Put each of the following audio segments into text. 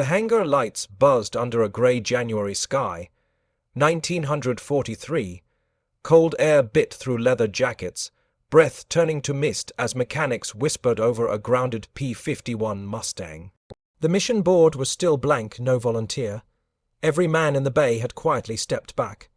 The hangar lights buzzed under a grey January sky. 1943. Cold air bit through leather jackets, breath turning to mist as mechanics whispered over a grounded P-51 Mustang. The mission board was still blank, no volunteer. Every man in the bay had quietly stepped back.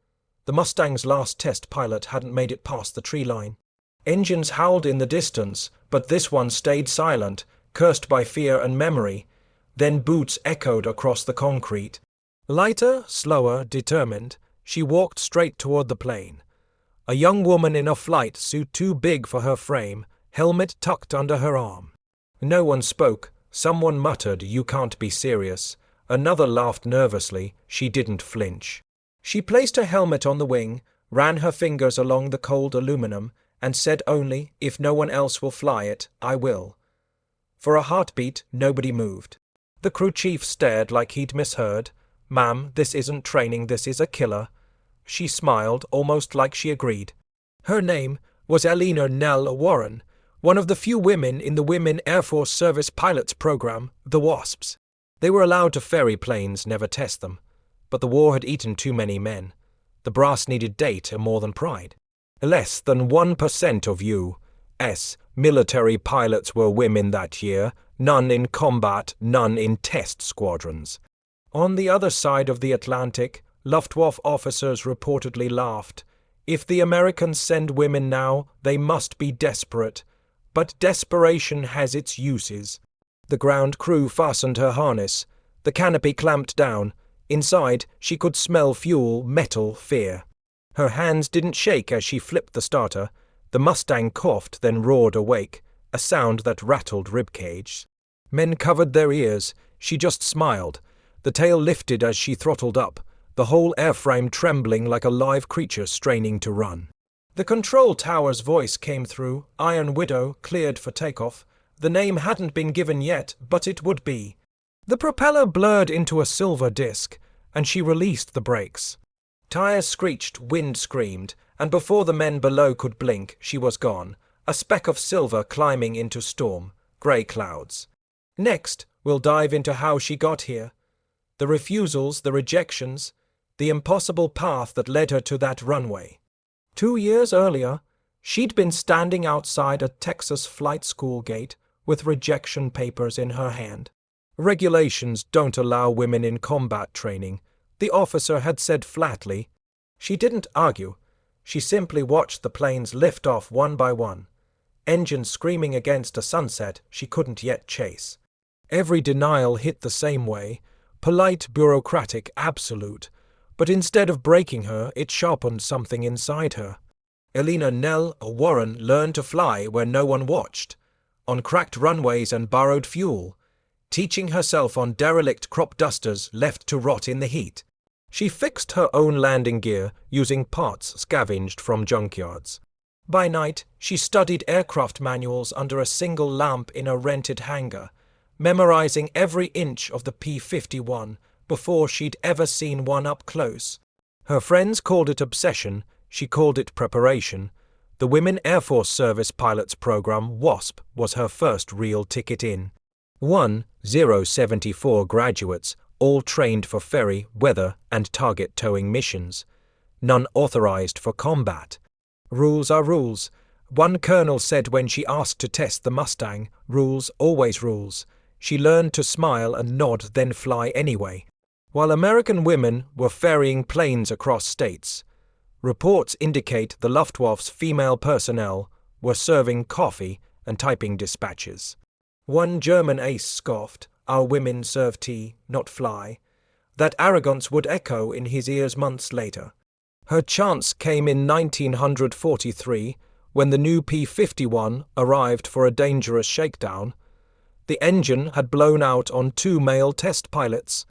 The Mustang's last test pilot hadn't made it past the tree line. Engines howled in the distance, but this one stayed silent, cursed by fear and memory. Then boots echoed across the concrete. Lighter, slower, determined, she walked straight toward the plane. A young woman in a flight suit too big for her frame, helmet tucked under her arm. No one spoke. Someone muttered, "You can't be serious." Another laughed nervously. She didn't flinch. She placed her helmet on the wing, ran her fingers along the cold aluminum, and said only, "If no one else will fly it, I will." For a heartbeat, nobody moved. The crew chief stared like he'd misheard. "Ma'am, this isn't training, this is a killer." She smiled, almost like she agreed. Her name was Eleanor Nell Warren, one of the few women in the Women Air Force Service Pilots Program, the WASPs. They were allowed to ferry planes, never test them. But the war had eaten too many men. The brass needed data more than pride. Less than 1% of U.S. military pilots were women that year, none in combat, none in test squadrons. On the other side of the Atlantic, Luftwaffe officers reportedly laughed. If the Americans send women now, they must be desperate. But desperation has its uses. The ground crew fastened her harness. The canopy clamped down. Inside, she could smell fuel, metal, fear. Her hands didn't shake as she flipped the starter. The Mustang coughed, then roared awake, a sound that rattled ribcage. Men covered their ears. She just smiled. The tail lifted as she throttled up, the whole airframe trembling like a live creature straining to run. The control tower's voice came through, Iron Widow, cleared for takeoff. The name hadn't been given yet, but it would be. The propeller blurred into a silver disk, and she released the brakes. Tires screeched, wind screamed, and before the men below could blink, she was gone, a speck of silver climbing into storm, grey clouds. Next, we'll dive into how she got here. The refusals, the rejections, the impossible path that led her to that runway. 2 years earlier, she'd been standing outside a Texas flight school gate with rejection papers in her hand. Regulations don't allow women in combat training, the officer had said flatly. She didn't argue. She simply watched the planes lift off one by one, engines screaming against a sunset she couldn't yet chase. Every denial hit the same way, polite, bureaucratic, absolute. But instead of breaking her, it sharpened something inside her. Eleanor Nell Warren learned to fly where no one watched, on cracked runways and borrowed fuel, teaching herself on derelict crop dusters left to rot in the heat. She fixed her own landing gear using parts scavenged from junkyards. By night, she studied aircraft manuals under a single lamp in a rented hangar, memorizing every inch of the P-51 before she'd ever seen one up close. Her friends called it obsession, she called it preparation. The Women Air Force Service Pilots Program, WASP, was her first real ticket in. 1,074 graduates, all trained for ferry, weather, and target towing missions. None authorized for combat. Rules are rules. One colonel said when she asked to test the Mustang, rules, always rules. She learned to smile and nod, then fly anyway. While American women were ferrying planes across states, reports indicate the Luftwaffe's female personnel were serving coffee and typing dispatches. One German ace scoffed, "Our women serve tea, not fly." That arrogance would echo in his ears months later. Her chance came in 1943, when the new P-51 arrived for a dangerous shakedown. The engine had blown out on 2 male test pilots.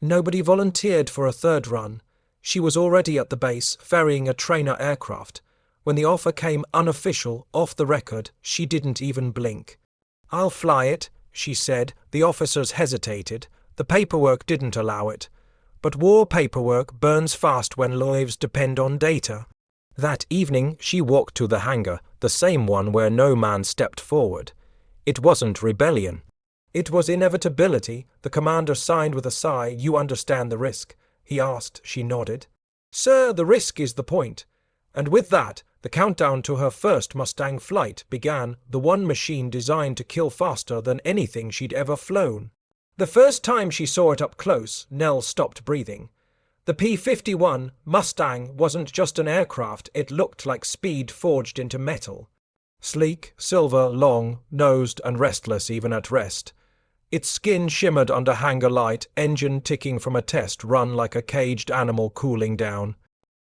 Nobody volunteered for a third run. She was already at the base, ferrying a trainer aircraft. When the offer came unofficial, off the record, she didn't even blink. "I'll fly it," she said. The officers hesitated. The paperwork didn't allow it. But war paperwork burns fast when lives depend on data. That evening, she walked to the hangar, the same one where no man stepped forward. It wasn't rebellion. It was inevitability. The commander signed with a sigh. You understand the risk? He asked. She nodded. Sir, the risk is the point. And with that, the countdown to her first Mustang flight began, the one machine designed to kill faster than anything she'd ever flown. The first time she saw it up close, Nell stopped breathing. The P-51 Mustang wasn't just an aircraft, it looked like speed forged into metal. Sleek, silver, long-nosed and restless even at rest. Its skin shimmered under hangar light, engine ticking from a test run like a caged animal cooling down.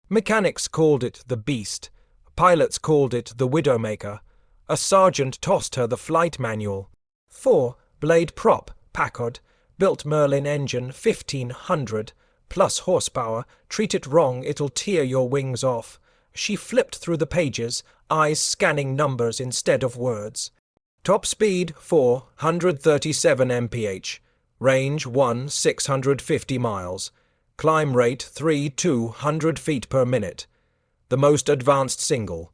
Mechanics called it the Beast. Pilots called it the Widowmaker. A sergeant tossed her the flight manual. 4-blade prop, Packard, built Merlin engine, 1500, plus horsepower. Treat it wrong, it'll tear your wings off. She flipped through the pages, eyes scanning numbers instead of words. Top speed 437 mph. Range 650 miles. Climb rate 200 feet per minute. The most advanced single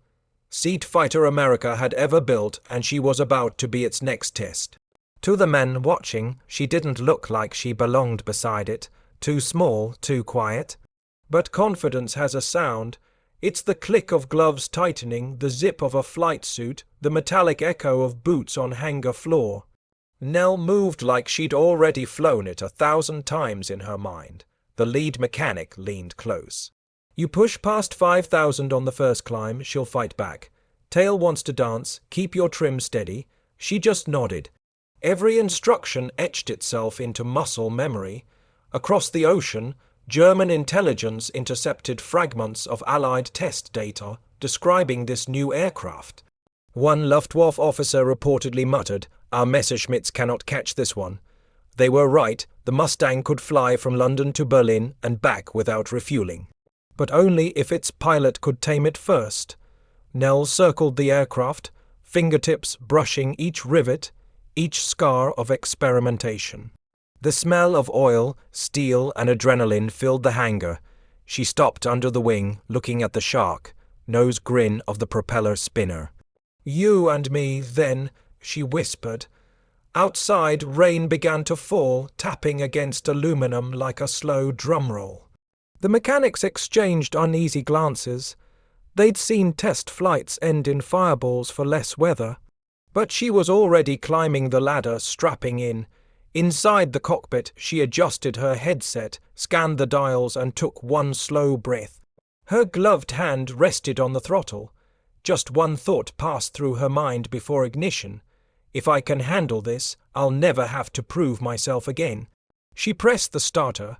seat fighter America had ever built, and she was about to be its next test. To the men watching, she didn't look like she belonged beside it. Too small, too quiet. But confidence has a sound. It's the click of gloves tightening, the zip of a flight suit, the metallic echo of boots on hangar floor. Nell moved like she'd already flown it 1,000 times in her mind. The lead mechanic leaned close. You push past 5,000 on the first climb, she'll fight back. Tail wants to dance, keep your trim steady. She just nodded. Every instruction etched itself into muscle memory. Across the ocean, German intelligence intercepted fragments of Allied test data describing this new aircraft. One Luftwaffe officer reportedly muttered, "Our Messerschmitts cannot catch this one." They were right, the Mustang could fly from London to Berlin and back without refueling. But only if its pilot could tame it first. Nell circled the aircraft, fingertips brushing each rivet, each scar of experimentation. The smell of oil, steel, and adrenaline filled the hangar. She stopped under the wing, looking at the shark, nose grin of the propeller spinner. "You and me, then," she whispered. Outside, rain began to fall, tapping against aluminum like a slow drum roll. The mechanics exchanged uneasy glances. They'd seen test flights end in fireballs for less weather. But she was already climbing the ladder, strapping in. Inside the cockpit, she adjusted her headset, scanned the dials, and took one slow breath. Her gloved hand rested on the throttle. Just one thought passed through her mind before ignition. If I can handle this, I'll never have to prove myself again. She pressed the starter.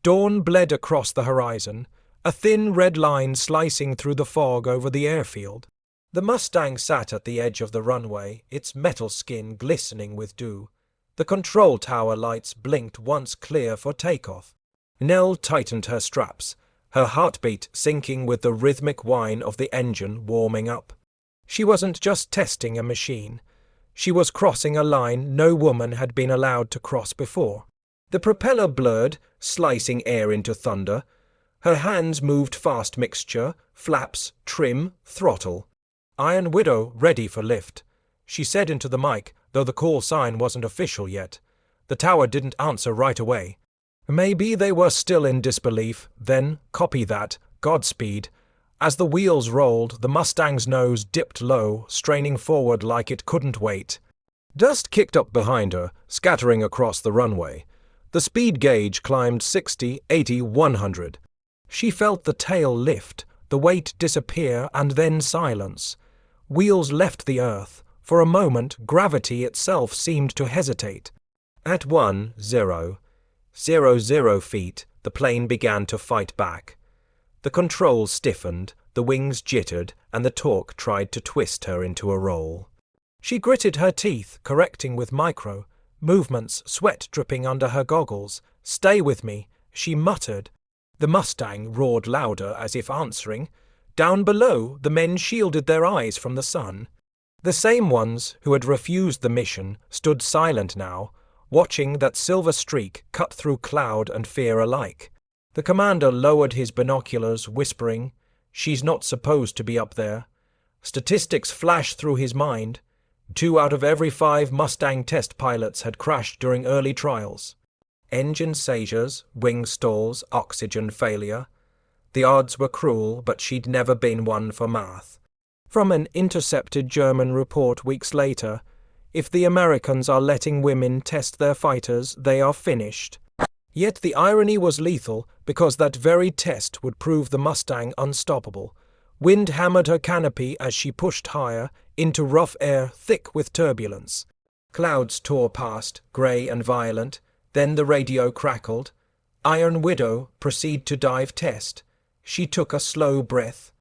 Dawn bled across the horizon, a thin red line slicing through the fog over the airfield. The Mustang sat at the edge of the runway, its metal skin glistening with dew. The control tower lights blinked once clear for takeoff. Nell tightened her straps, her heartbeat syncing with the rhythmic whine of the engine warming up. She wasn't just testing a machine. She was crossing a line no woman had been allowed to cross before. The propeller blurred, slicing air into thunder. Her hands moved fast mixture, flaps, trim, throttle. Iron Widow ready for lift. She said into the mic, though the call sign wasn't official yet. The tower didn't answer right away. Maybe they were still in disbelief. Then, copy that, Godspeed. As the wheels rolled, the Mustang's nose dipped low, straining forward like it couldn't wait. Dust kicked up behind her, scattering across the runway. The speed gauge climbed 60, 80, 100. She felt the tail lift, the weight disappear, and then silence. Wheels left the earth. For a moment, gravity itself seemed to hesitate. At 10,000 feet, the plane began to fight back. The controls stiffened, the wings jittered, and the torque tried to twist her into a roll. She gritted her teeth, correcting with micro movements, sweat dripping under her goggles. "Stay with me," she muttered. The Mustang roared louder as if answering. Down below, the men shielded their eyes from the sun. The same ones who had refused the mission stood silent now, watching that silver streak cut through cloud and fear alike. The commander lowered his binoculars, whispering, "She's not supposed to be up there." Statistics flashed through his mind. 2 out of every 5 Mustang test pilots had crashed during early trials. Engine seizures, wing stalls, oxygen failure. The odds were cruel, but she'd never been one for math. From an intercepted German report weeks later, if the Americans are letting women test their fighters, they are finished. Yet the irony was lethal, because that very test would prove the Mustang unstoppable. Wind hammered her canopy as she pushed higher, into rough air thick with turbulence. Clouds tore past, grey and violent. Then the radio crackled. Iron Widow, proceed to dive test. She took a slow breath.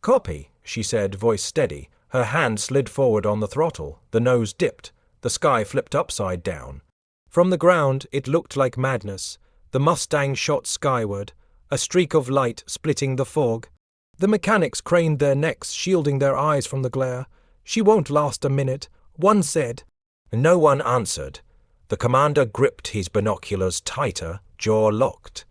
"Copy," she said, voice steady. Her hand slid forward on the throttle. The nose dipped. The sky flipped upside down. From the ground, it looked like madness. The Mustang shot skyward, a streak of light splitting the fog. The mechanics craned their necks, shielding their eyes from the glare. "She won't last a minute," one said. No one answered. The commander gripped his binoculars tighter, jaw locked.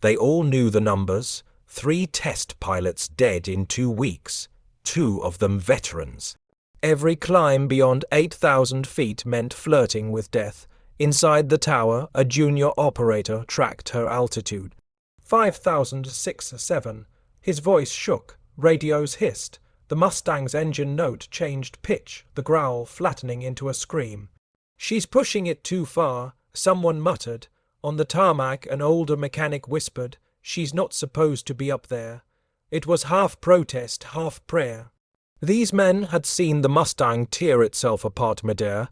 They all knew the numbers. 3 test pilots dead in 2 weeks, 2 of them veterans. Every climb beyond 8,000 feet meant flirting with death. Inside the tower, a junior operator tracked her altitude. 5,067. His voice shook. Radios hissed. The Mustang's engine note changed pitch, the growl flattening into a scream. "She's pushing it too far," someone muttered. On the tarmac, an older mechanic whispered, "She's not supposed to be up there." It was half protest, half prayer. These men had seen the Mustang tear itself apart midair,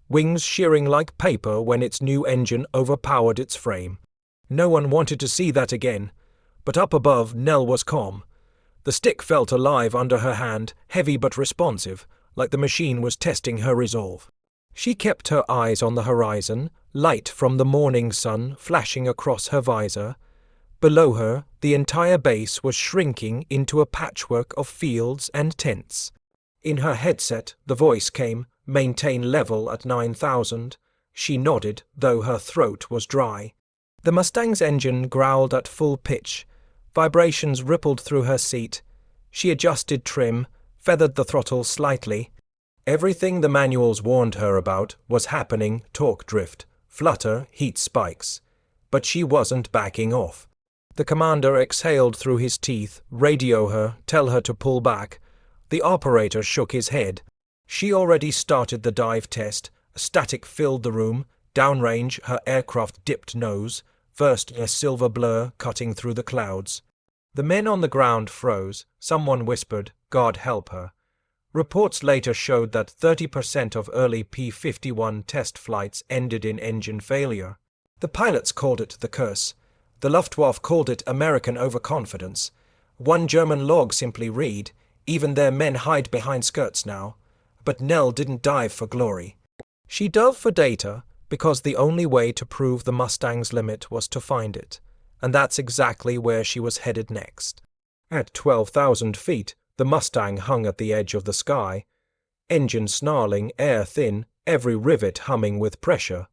wings shearing like paper when its new engine overpowered its frame. No one wanted to see that again. But up above, Nell was calm. The stick felt alive under her hand, heavy but responsive, like the machine was testing her resolve. She kept her eyes on the horizon, light from the morning sun flashing across her visor. Below her, the entire base was shrinking into a patchwork of fields and tents. In her headset, the voice came, "Maintain level at 9,000. She nodded, though her throat was dry. The Mustang's engine growled at full pitch. Vibrations rippled through her seat. She adjusted trim, feathered the throttle slightly. Everything the manuals warned her about was happening: torque drift, flutter, heat spikes. But she wasn't backing off. The commander exhaled through his teeth, radio her, tell her to pull back. The operator shook his head. She already started the dive test. Static filled the room. Downrange, her aircraft dipped nose, first a silver blur cutting through the clouds. The men on the ground froze. Someone whispered, "God help her." Reports later showed that 30% of early P-51 test flights ended in engine failure. The pilots called it the curse. The Luftwaffe called it American overconfidence. One German log simply read, "Even their men hide behind skirts now." But Nell didn't dive for glory. She dove for data, because the only way to prove the Mustang's limit was to find it. And that's exactly where she was headed next. At 12,000 feet, the Mustang hung at the edge of the sky. Engine snarling, air thin, every rivet humming with pressure.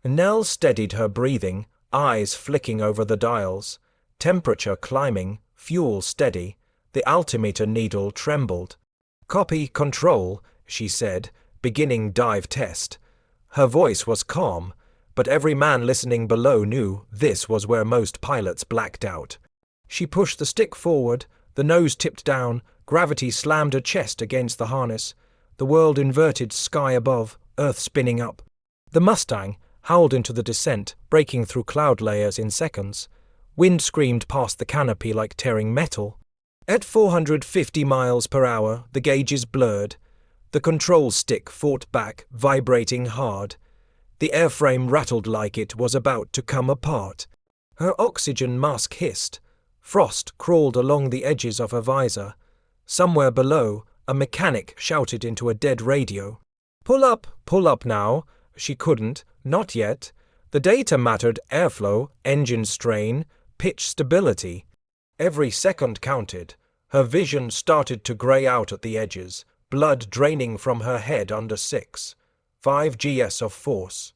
Nell steadied her breathing, eyes flicking over the dials. Temperature climbing, fuel steady. The altimeter needle trembled. "Copy control," she said, beginning dive test. Her voice was calm, but every man listening below knew this was where most pilots blacked out. She pushed the stick forward, the nose tipped down, gravity slammed her chest against the harness. The world inverted, sky above, earth spinning up. The Mustang howled into the descent, breaking through cloud layers in seconds. Wind screamed past the canopy like tearing metal. At 450 miles per hour, the gauges blurred. The control stick fought back, vibrating hard. The airframe rattled like it was about to come apart. Her oxygen mask hissed. Frost crawled along the edges of her visor. Somewhere below, a mechanic shouted into a dead radio. Pull up now." She couldn't, not yet. The data mattered: airflow, engine strain, pitch stability. Every second counted. Her vision started to grey out at the edges, blood draining from her head under 6. 5 GS of force.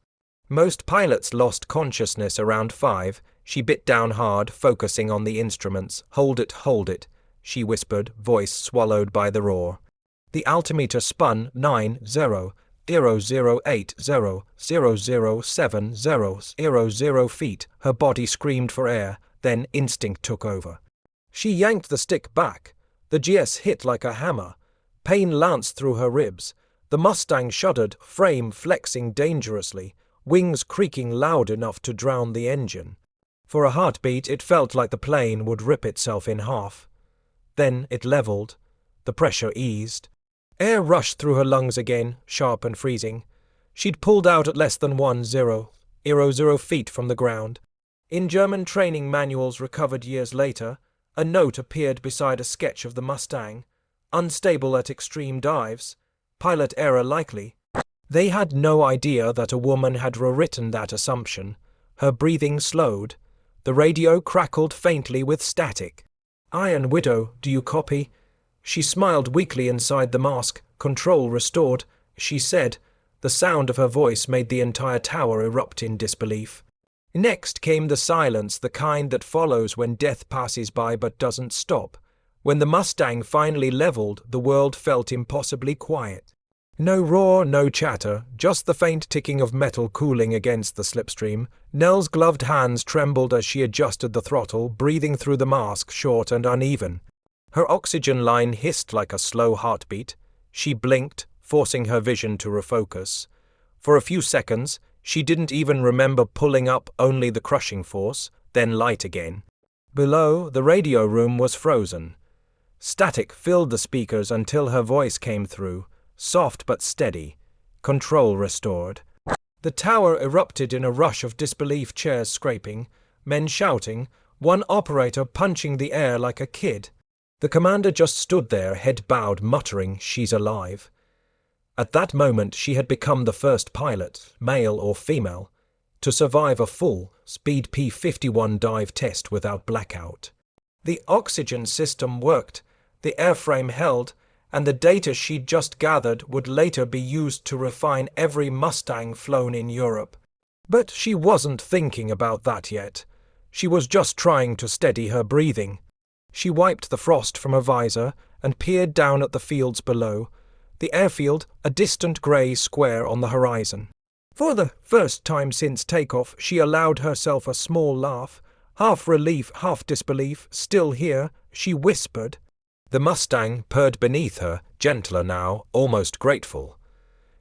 Most pilots lost consciousness around 5. She bit down hard, focusing on the instruments. Hold it, she whispered, voice swallowed by the roar. The altimeter spun 90,080,070 feet. Her body screamed for air, then instinct took over. She yanked the stick back. The GS hit like a hammer. Pain lanced through her ribs. The Mustang shuddered, frame flexing dangerously, wings creaking loud enough to drown the engine. For a heartbeat, it felt like the plane would rip itself in half. Then it leveled. The pressure eased. Air rushed through her lungs again, sharp and freezing. She'd pulled out at less than 10 feet from the ground. In German training manuals recovered years later, a note appeared beside a sketch of the Mustang. Unstable at extreme dives. Pilot error likely. They had no idea that a woman had rewritten that assumption. Her breathing slowed. The radio crackled faintly with static. "Iron Widow, do you copy?" She smiled weakly inside the mask. "Control restored," she said. The sound of her voice made the entire tower erupt in disbelief. Next came the silence, the kind that follows when death passes by but doesn't stop. When the Mustang finally leveled, the world felt impossibly quiet. No roar, no chatter, just the faint ticking of metal cooling against the slipstream. Nell's gloved hands trembled as she adjusted the throttle, breathing through the mask, short and uneven. Her oxygen line hissed like a slow heartbeat. She blinked, forcing her vision to refocus. For a few seconds, she didn't even remember pulling up, only the crushing force, then light again. Below, the radio room was frozen. Static filled the speakers until her voice came through, soft but steady. Control restored. The tower erupted in a rush of disbelief, chairs scraping, men shouting, one operator punching the air like a kid. The commander just stood there, head bowed, muttering, "She's alive." At that moment, she had become the first pilot, male or female, to survive a full-speed P-51 dive test without blackout. The oxygen system worked, the airframe held, and the data she'd just gathered would later be used to refine every Mustang flown in Europe. But she wasn't thinking about that yet. She was just trying to steady her breathing. She wiped the frost from her visor and peered down at the fields below. The airfield, a distant grey square on the horizon. For the first time since takeoff, she allowed herself a small laugh. Half relief, half disbelief. "Still here," she whispered. The Mustang purred beneath her, gentler now, almost grateful.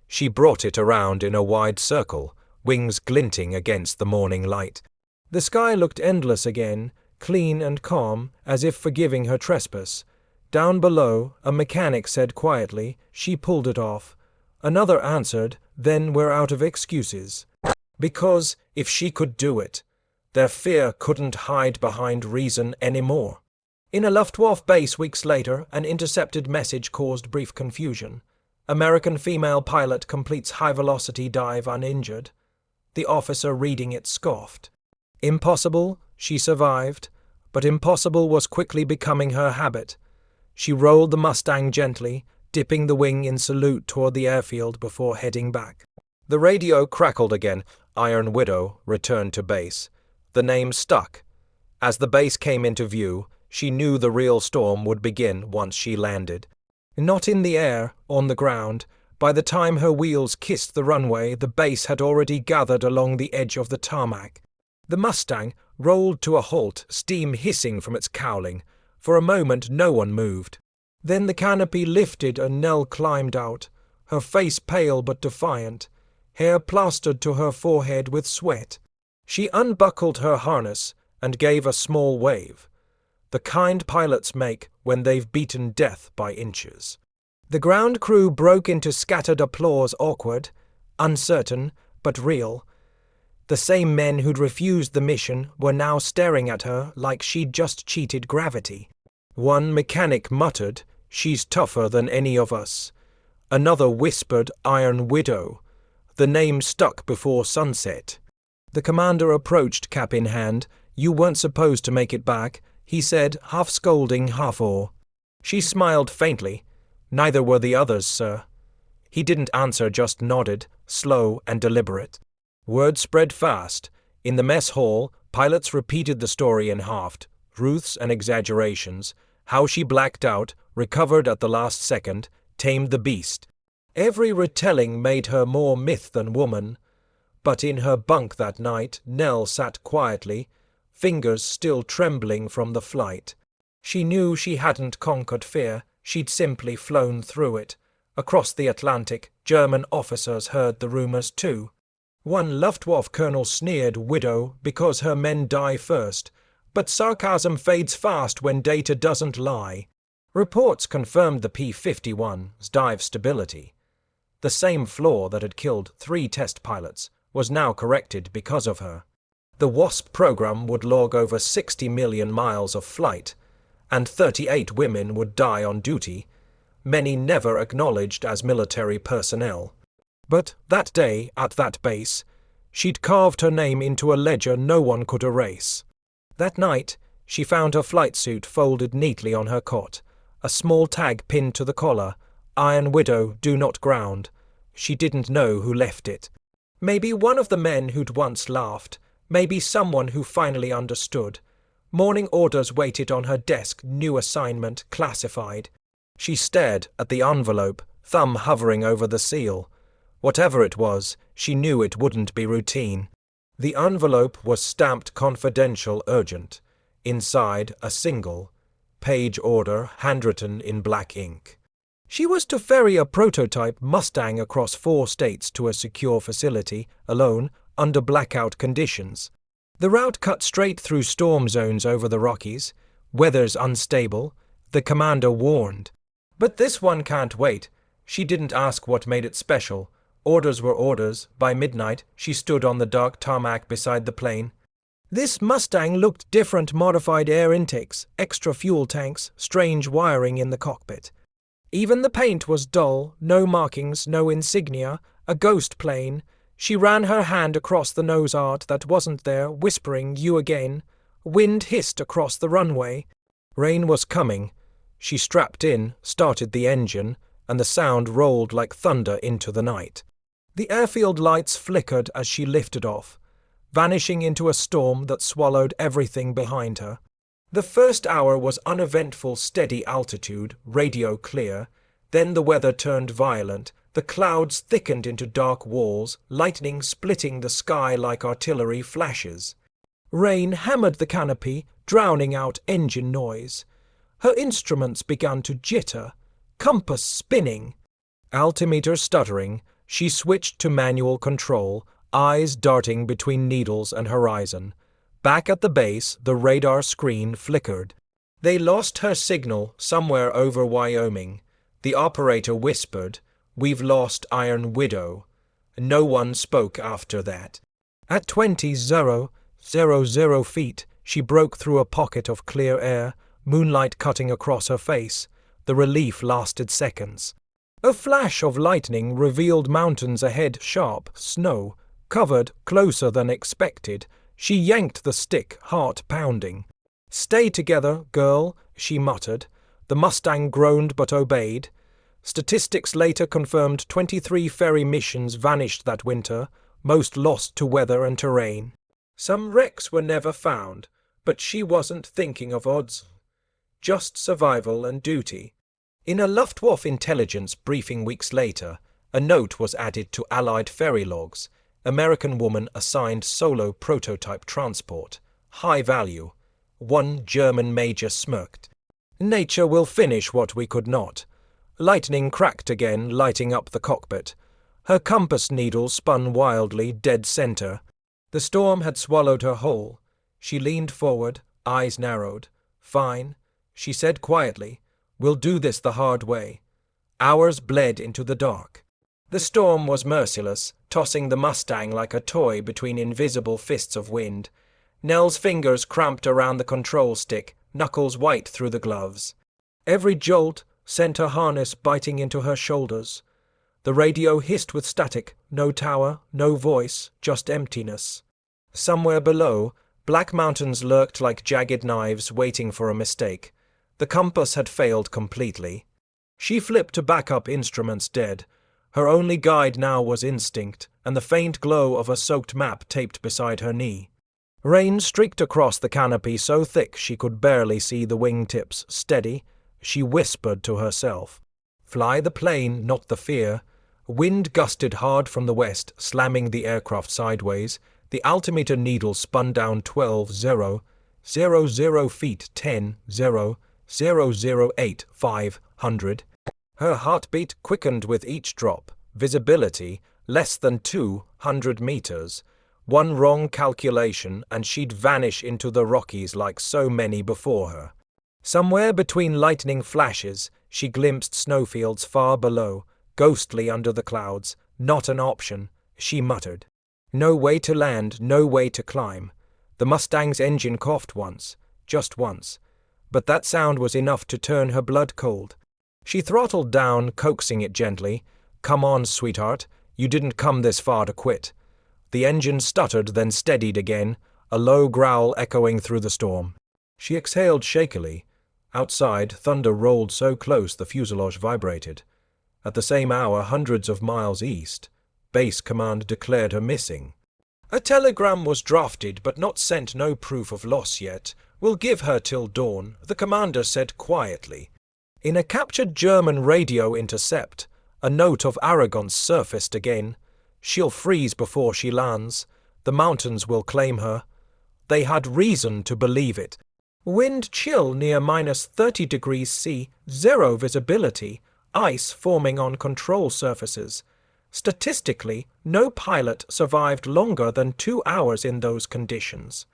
She brought it around in a wide circle, wings glinting against the morning light. The sky looked endless again, clean and calm, as if forgiving her trespass. Down below, a mechanic said quietly. She pulled it off. Another answered, "Then we're out of excuses." Because, if she could do it, their fear couldn't hide behind reason anymore. In a Luftwaffe base weeks later, an intercepted message caused brief confusion. American female pilot completes high-velocity dive uninjured. The officer reading it scoffed. Impossible, she survived, but impossible was quickly becoming her habit. She rolled the Mustang gently, dipping the wing in salute toward the airfield before heading back. The radio crackled again. Iron Widow returned to base. The name stuck. As the base came into view, she knew the real storm would begin once she landed. Not in the air, on the ground. By the time her wheels kissed the runway, the base had already gathered along the edge of the tarmac. The Mustang rolled to a halt, steam hissing from its cowling. For a moment, no one moved. Then the canopy lifted and Nell climbed out, her face pale but defiant, hair plastered to her forehead with sweat. She unbuckled her harness and gave a small wave, the kind pilots make when they've beaten death by inches. The ground crew broke into scattered applause, awkward, uncertain, but real. The same men who'd refused the mission were now staring at her like she'd just cheated gravity. One mechanic muttered, "She's tougher than any of us." Another whispered, "Iron Widow." The name stuck before sunset. The commander approached, cap in hand. "You weren't supposed to make it back," he said, half scolding, half awe. She smiled faintly. "Neither were the others, sir." He didn't answer, just nodded, slow and deliberate. Word spread fast. In the mess hall, pilots repeated the story in halved, truths and exaggerations, how she blacked out, recovered at the last second, tamed the beast. Every retelling made her more myth than woman. But in her bunk that night, Nell sat quietly, fingers still trembling from the flight. She knew she hadn't conquered fear, she'd simply flown through it. Across the Atlantic, German officers heard the rumors too. One Luftwaffe colonel sneered widow because her men die first, but sarcasm fades fast when data doesn't lie. Reports confirmed the P-51's dive stability. The same flaw that had killed 3 test pilots was now corrected because of her. The WASP program would log over 60 million miles of flight, and 38 women would die on duty, many never acknowledged as military personnel. But that day, at that base, she'd carved her name into a ledger no one could erase. That night, she found her flight suit folded neatly on her cot, a small tag pinned to the collar, Iron Widow, do not ground. She didn't know who left it. Maybe one of the men who'd once laughed, maybe someone who finally understood. Morning orders waited on her desk, new assignment, classified. She stared at the envelope, thumb hovering over the seal. Whatever it was, she knew it wouldn't be routine. The envelope was stamped confidential urgent. Inside, a single page order handwritten in black ink. She was to ferry a prototype Mustang across 4 states to a secure facility, alone, under blackout conditions. The route cut straight through storm zones over the Rockies. Weather's unstable, the commander warned. But this one can't wait. She didn't ask what made it special. Orders were orders. By midnight, she stood on the dark tarmac beside the plane. This Mustang looked different, modified air intakes, extra fuel tanks, strange wiring in the cockpit. Even the paint was dull, no markings, no insignia, a ghost plane. She ran her hand across the nose art that wasn't there, whispering, "You again." Wind hissed across the runway. Rain was coming. She strapped in, started the engine, and the sound rolled like thunder into the night. The airfield lights flickered as she lifted off, vanishing into a storm that swallowed everything behind her. The first hour was uneventful, steady altitude, radio clear. Then the weather turned violent. The clouds thickened into dark walls, lightning splitting the sky like artillery flashes. Rain hammered the canopy, drowning out engine noise. Her instruments began to jitter, compass spinning. Altimeter stuttering, she switched to manual control, eyes darting between needles and horizon. Back at the base, the radar screen flickered. They lost her signal somewhere over Wyoming. The operator whispered, "We've lost Iron Widow." No one spoke after that. At 20,000 feet, she broke through a pocket of clear air, moonlight cutting across her face. The relief lasted seconds. A flash of lightning revealed mountains ahead, sharp, snow, covered, closer than expected. She yanked the stick, heart pounding. "Stay together, girl," she muttered. The Mustang groaned but obeyed. Statistics later confirmed 23 ferry missions vanished that winter, most lost to weather and terrain. Some wrecks were never found, but she wasn't thinking of odds. Just survival and duty. In a Luftwaffe intelligence briefing weeks later, a note was added to Allied ferry logs. American woman assigned solo prototype transport. High value. One German major smirked. "Nature will finish what we could not." Lightning cracked again, lighting up the cockpit. Her compass needle spun wildly, dead center. The storm had swallowed her whole. She leaned forward, eyes narrowed. "Fine," she said quietly. "We'll do this the hard way." Hours bled into the dark. The storm was merciless, tossing the Mustang like a toy between invisible fists of wind. Nell's fingers cramped around the control stick, knuckles white through the gloves. Every jolt sent her harness biting into her shoulders. The radio hissed with static, no tower, no voice, just emptiness. Somewhere below, black mountains lurked like jagged knives waiting for a mistake. The compass had failed completely. She flipped to backup instruments dead. Her only guide now was instinct, and the faint glow of a soaked map taped beside her knee. Rain streaked across the canopy so thick she could barely see the wingtips. Steady, she whispered to herself. Fly the plane, not the fear. Wind gusted hard from the west, slamming the aircraft sideways. The altimeter needle spun down 12-0, 00 feet 10-0, 008 500. Her heartbeat quickened with each drop. Visibility, less than 200 meters. One wrong calculation and she'd vanish into the Rockies like so many before her. Somewhere between lightning flashes, she glimpsed snowfields far below, ghostly under the clouds. Not an option, she muttered. No way to land, no way to climb. The Mustang's engine coughed once, just once, but that sound was enough to turn her blood cold. She throttled down, coaxing it gently. Come on, sweetheart, you didn't come this far to quit. The engine stuttered, then steadied again, a low growl echoing through the storm. She exhaled shakily. Outside, thunder rolled so close the fuselage vibrated. At the same hour, hundreds of miles east, Base Command declared her missing. A telegram was drafted but not sent. No proof of loss yet. We'll give her till dawn, the commander said quietly. In a captured German radio intercept, a note of arrogance surfaced again. She'll freeze before she lands. The mountains will claim her. They had reason to believe it. Wind chill near -30 degrees C, zero visibility, ice forming on control surfaces. Statistically, no pilot survived longer than 2 hours in those conditions.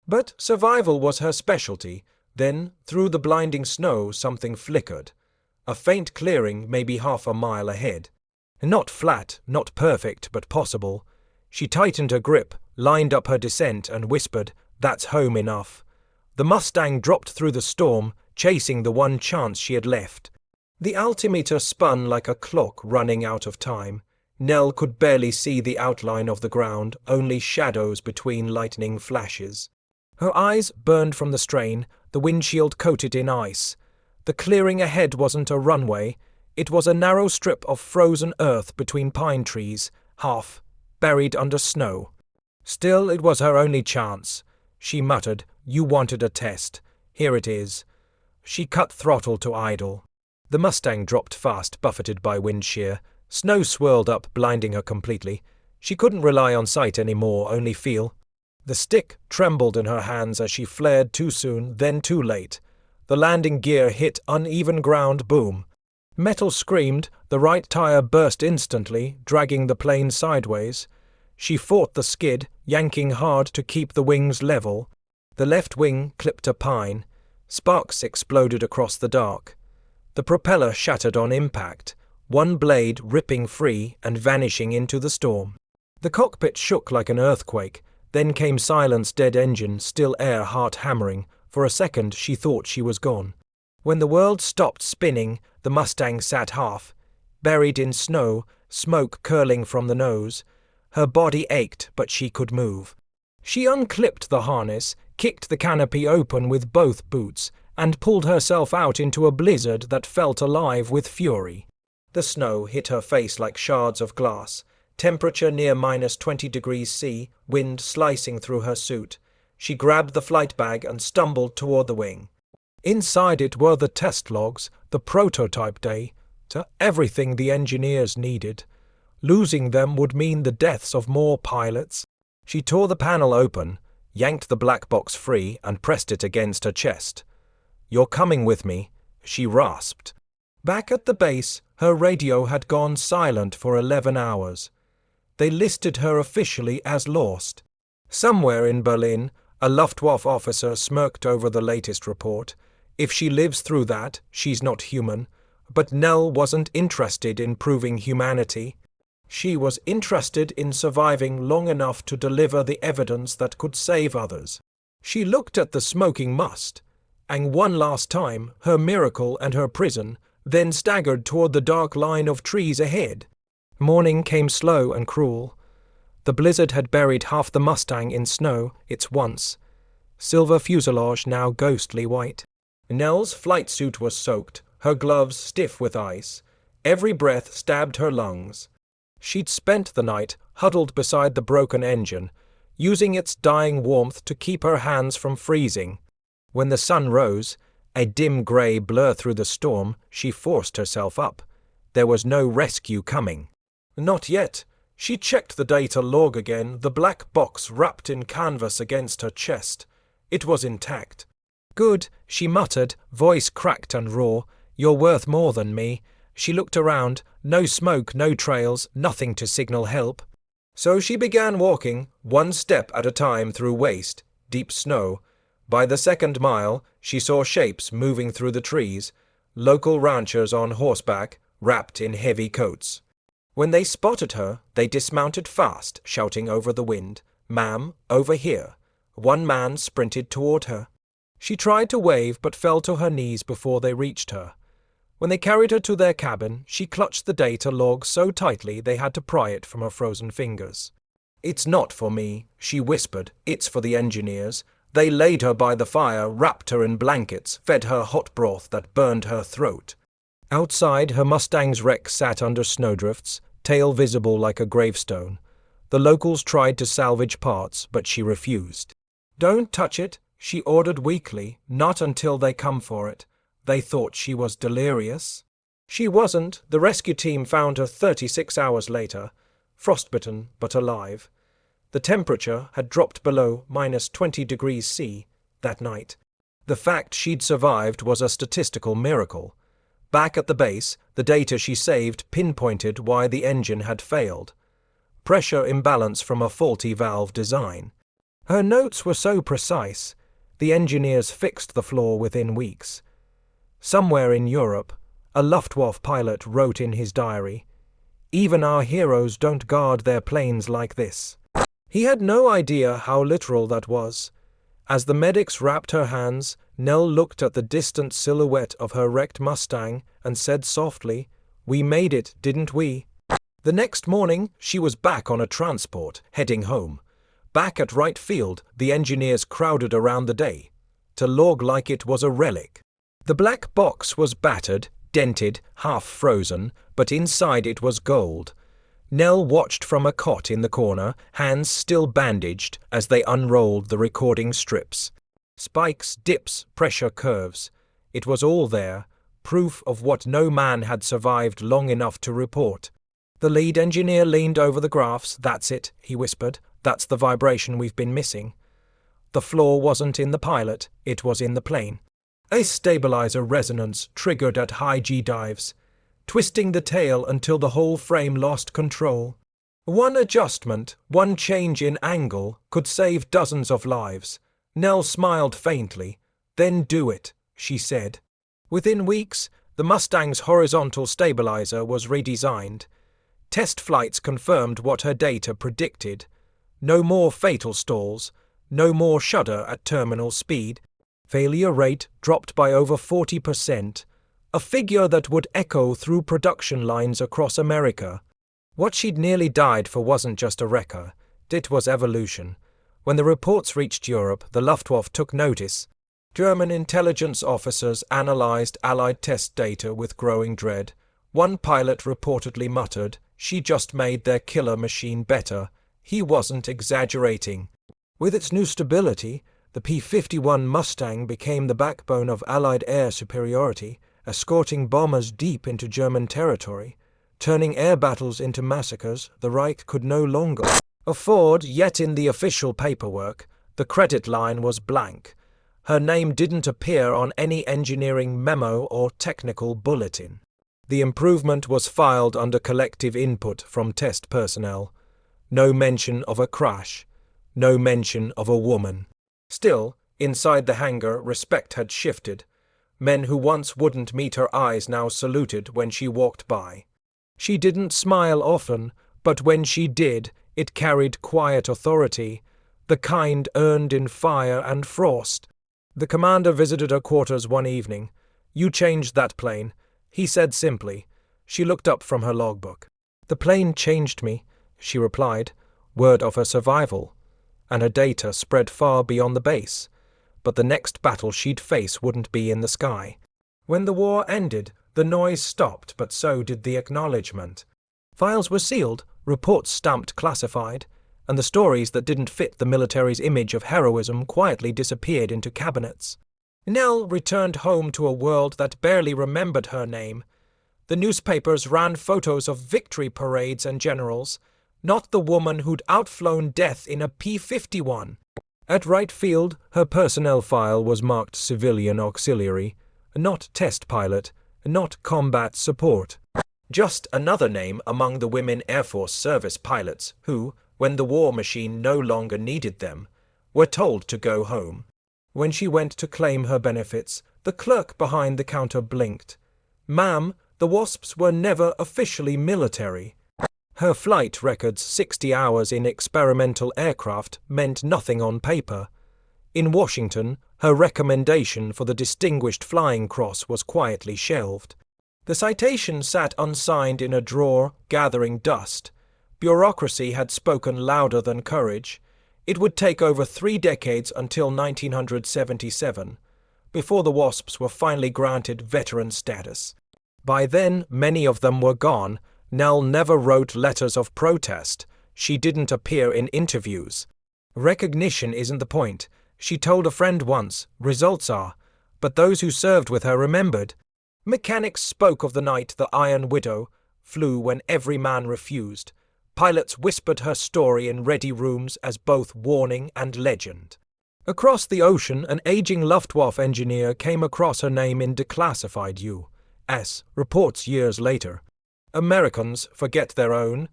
But survival was her specialty. Then, through the blinding snow, something flickered. A faint clearing maybe half a mile ahead. Not flat, not perfect, but possible. She tightened her grip, lined up her descent, and whispered, "That's home enough." The Mustang dropped through the storm, chasing the one chance she had left. The altimeter spun like a clock running out of time. Nell could barely see the outline of the ground, only shadows between lightning flashes. Her eyes burned from the strain, the windshield coated in ice. The clearing ahead wasn't a runway. It was a narrow strip of frozen earth between pine trees, half buried under snow. Still, it was her only chance. She muttered, "You wanted a test. Here it is." She cut throttle to idle. The Mustang dropped fast, buffeted by wind shear. Snow swirled up, blinding her completely. She couldn't rely on sight anymore, only feel. The stick trembled in her hands as she flared too soon, then too late. The landing gear hit uneven ground, boom. Metal screamed, the right tire burst instantly, dragging the plane sideways. She fought the skid, yanking hard to keep the wings level. The left wing clipped a pine. Sparks exploded across the dark. The propeller shattered on impact, one blade ripping free and vanishing into the storm. The cockpit shook like an earthquake. Then came silence, dead engine, still air, heart hammering. For a second she thought she was gone. When the world stopped spinning, the Mustang sat half, buried in snow, smoke curling from the nose. Her body ached, but she could move. She unclipped the harness, kicked the canopy open with both boots, and pulled herself out into a blizzard that felt alive with fury. The snow hit her face like shards of glass. Temperature near -20 degrees C, wind slicing through her suit. She grabbed the flight bag and stumbled toward the wing. Inside it were the test logs, the prototype data, everything the engineers needed. Losing them would mean the deaths of more pilots. She tore the panel open, yanked the black box free, and pressed it against her chest. "You're coming with me," she rasped. Back at the base, her radio had gone silent for 11 hours. They listed her officially as lost. Somewhere in Berlin, a Luftwaffe officer smirked over the latest report. If she lives through that, she's not human. But Nell wasn't interested in proving humanity. She was interested in surviving long enough to deliver the evidence that could save others. She looked at the smoking must, and one last time, her miracle and her prison, then staggered toward the dark line of trees ahead. Morning came slow and cruel. The blizzard had buried half the Mustang in snow, its once. Silver fuselage now ghostly white. Nell's flight suit was soaked, her gloves stiff with ice. Every breath stabbed her lungs. She'd spent the night huddled beside the broken engine, using its dying warmth to keep her hands from freezing. When the sun rose, a dim grey blur through the storm, she forced herself up. There was no rescue coming. Not yet. She checked the data log again, the black box wrapped in canvas against her chest. It was intact. Good, she muttered, voice cracked and raw. You're worth more than me. She looked around. No smoke, no trails, nothing to signal help. So she began walking, one step at a time through waste, deep snow. By the second mile, she saw shapes moving through the trees, local ranchers on horseback, wrapped in heavy coats. When they spotted her, they dismounted fast, shouting over the wind, "Ma'am, over here." One man sprinted toward her. She tried to wave but fell to her knees before they reached her. When they carried her to their cabin, she clutched the data log so tightly they had to pry it from her frozen fingers. "It's not for me," she whispered. "It's for the engineers. They laid her by the fire, wrapped her in blankets, fed her hot broth that burned her throat." Outside, her Mustang's wreck sat under snowdrifts, tail visible like a gravestone. The locals tried to salvage parts, but she refused. "Don't touch it," she ordered weakly. "Not until they come for it." They thought she was delirious. She wasn't. The rescue team found her 36 hours later, frostbitten but alive. The temperature had dropped below -20 degrees C that night. The fact she'd survived was a statistical miracle. Back at the base, the data she saved pinpointed why the engine had failed. Pressure imbalance from a faulty valve design. Her notes were so precise. The engineers fixed the flaw within weeks. Somewhere in Europe, a Luftwaffe pilot wrote in his diary, "Even our heroes don't guard their planes like this." He had no idea how literal that was. As the medics wrapped her hands, Nell looked at the distant silhouette of her wrecked Mustang and said softly, "We made it, didn't we?" The next morning, she was back on a transport, heading home. Back at Wright Field, the engineers crowded around the day, to log like it was a relic. The black box was battered, dented, half frozen, but inside it was gold. Nell watched from a cot in the corner, hands still bandaged, as they unrolled the recording strips. Spikes, dips, pressure curves. It was all there, proof of what no man had survived long enough to report. The lead engineer leaned over the graphs. "That's it," he whispered. "That's the vibration we've been missing." The flaw wasn't in the pilot, it was in the plane. A stabilizer resonance triggered at high G dives, twisting the tail until the whole frame lost control. One adjustment, one change in angle, could save dozens of lives. Nell smiled faintly. "Then do it," she said. Within weeks, the Mustang's horizontal stabilizer was redesigned. Test flights confirmed what her data predicted. No more fatal stalls, no more shudder at terminal speed. Failure rate dropped by over 40%, a figure that would echo through production lines across America. What she'd nearly died for wasn't just a wrecker, it was evolution. When the reports reached Europe, the Luftwaffe took notice. German intelligence officers analyzed Allied test data with growing dread. One pilot reportedly muttered, "She just made their killer machine better." He wasn't exaggerating. With its new stability, the P-51 Mustang became the backbone of Allied air superiority, escorting bombers deep into German territory. Turning air battles into massacres, the Reich could no longer afford, yet in the official paperwork, the credit line was blank. Her name didn't appear on any engineering memo or technical bulletin. The improvement was filed under collective input from test personnel. No mention of a crash. No mention of a woman. Still, inside the hangar, respect had shifted. Men who once wouldn't meet her eyes now saluted when she walked by. She didn't smile often, but when she did, it carried quiet authority, the kind earned in fire and frost. The commander visited her quarters one evening. "You changed that plane," he said simply. She looked up from her logbook. "The plane changed me," she replied, word of her survival, and her data spread far beyond the base. But the next battle she'd face wouldn't be in the sky. When the war ended, the noise stopped, but so did the acknowledgement. Files were sealed, reports stamped classified, and the stories that didn't fit the military's image of heroism quietly disappeared into cabinets. Nell returned home to a world that barely remembered her name. The newspapers ran photos of victory parades and generals, not the woman who'd outflown death in a P-51. At Wright Field, her personnel file was marked civilian auxiliary, not test pilot, not combat support. Just another name among the women Air Force service pilots who, when the war machine no longer needed them, were told to go home. When she went to claim her benefits, the clerk behind the counter blinked. "Ma'am, the Wasps were never officially military." Her flight record's 60 hours in experimental aircraft meant nothing on paper. In Washington, her recommendation for the Distinguished Flying Cross was quietly shelved. The citation sat unsigned in a drawer, gathering dust. Bureaucracy had spoken louder than courage. It would take over 3 decades until 1977, before the Wasps were finally granted veteran status. By then, many of them were gone. Nell never wrote letters of protest. She didn't appear in interviews. Recognition isn't the point. She told a friend once, results are. But those who served with her remembered. Mechanics spoke of the night the Iron Widow flew when every man refused. Pilots whispered her story in ready rooms as both warning and legend. Across the ocean, an aging Luftwaffe engineer came across her name in declassified U.S. reports years later. Americans forget their own,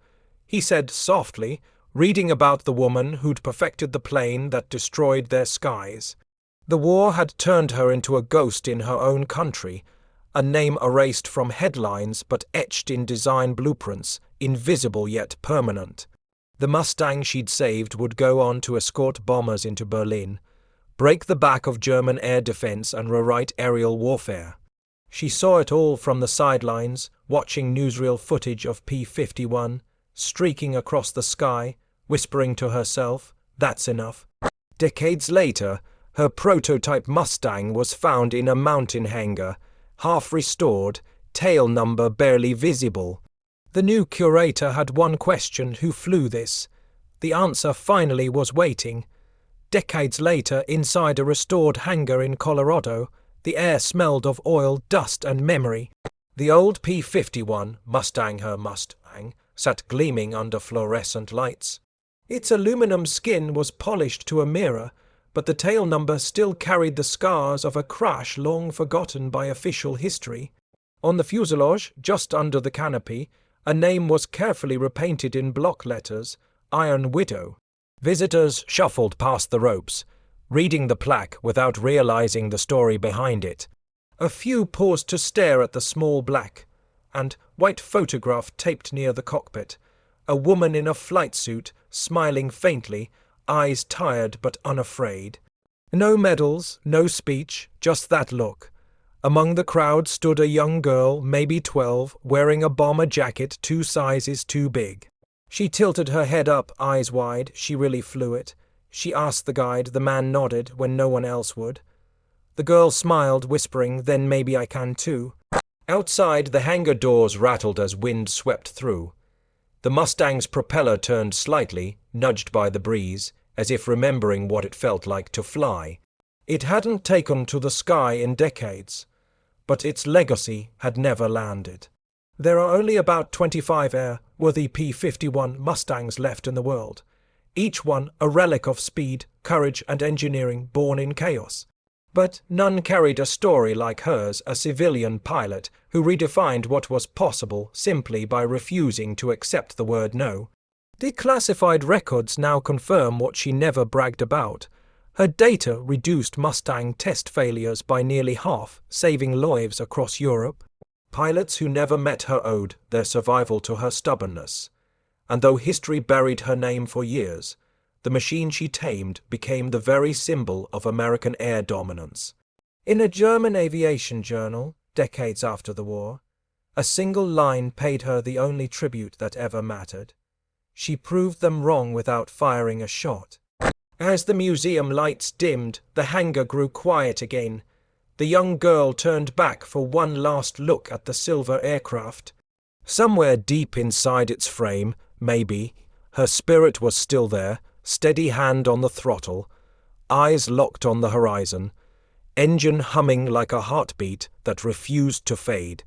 he said softly, reading about the woman who'd perfected the plane that destroyed their skies. The war had turned her into a ghost in her own country, a name erased from headlines but etched in design blueprints, invisible yet permanent. The Mustang she'd saved would go on to escort bombers into Berlin, break the back of German air defense and rewrite aerial warfare. She saw it all from the sidelines, watching newsreel footage of P-51, streaking across the sky, whispering to herself, "That's enough." Decades later, her prototype Mustang was found in a mountain hangar, half restored, tail number barely visible. The new curator had one question: who flew this? The answer finally was waiting. Decades later, inside a restored hangar in Colorado, the air smelled of oil, dust, and memory. The old P-51, her Mustang, sat gleaming under fluorescent lights. Its aluminum skin was polished to a mirror, but the tail number still carried the scars of a crash long forgotten by official history. On the fuselage, just under the canopy, a name was carefully repainted in block letters, Iron Widow. Visitors shuffled past the ropes, reading the plaque without realizing the story behind it. A few paused to stare at the small black and white photograph taped near the cockpit. A woman in a flight suit, smiling faintly, eyes tired but unafraid. No medals, no speech, just that look. Among the crowd stood a young girl, maybe 12, wearing a bomber jacket 2 sizes too big. She tilted her head up, eyes wide. She really flew it. She asked the guide. The man nodded when no one else would. The girl smiled, whispering, "Then maybe I can too." Outside, the hangar doors rattled as wind swept through. The Mustang's propeller turned slightly, nudged by the breeze, as if remembering what it felt like to fly. It hadn't taken to the sky in decades, but its legacy had never landed. There are only about 25 airworthy P-51 Mustangs left in the world, each one a relic of speed, courage, and engineering born in chaos. But none carried a story like hers, a civilian pilot who redefined what was possible simply by refusing to accept the word no. Declassified records now confirm what she never bragged about. Her data reduced Mustang test failures by nearly half, saving lives across Europe. Pilots who never met her owed their survival to her stubbornness. And though history buried her name for years, the machine she tamed became the very symbol of American air dominance. In a German aviation journal, decades after the war, a single line paid her the only tribute that ever mattered. She proved them wrong without firing a shot. As the museum lights dimmed, the hangar grew quiet again. The young girl turned back for one last look at the silver aircraft. Somewhere deep inside its frame, maybe, her spirit was still there, steady hand on the throttle, eyes locked on the horizon, engine humming like a heartbeat that refused to fade.